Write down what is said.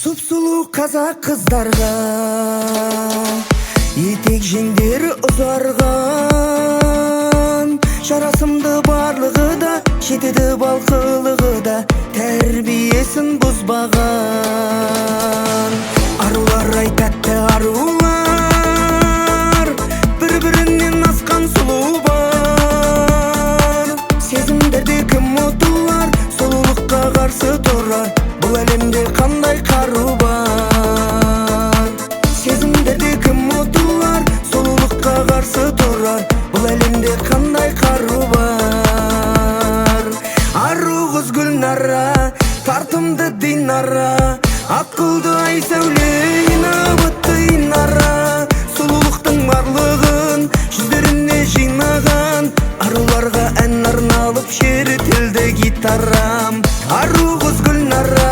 Сұп-сұлу қазақ қыздарға етек жеңдері ұзарған, жарасымды барлығы да, жетеді балқылығы да, тәрбиесін бұзбаған. Арулар ай тәтті арулар, бір-бірінен асқан сұлу бар. Сезімдерде кім ұтылар, сұлулыққа қарсы тұрар, бұл әлемде қандай қару бар. Сезімдерде кім ұтылар, сұлулыққа қарсы тұрар, бұл әлемде қандай қару бар. Ару қыз Гүлнара, тартымды Динара, ақылды ай сәуле, инабатты Инара. Сұлулықтың барлығын жүздеріне жинаған, аруларға ән арналып шертілді гитарам. Ару қыз Гүлнара,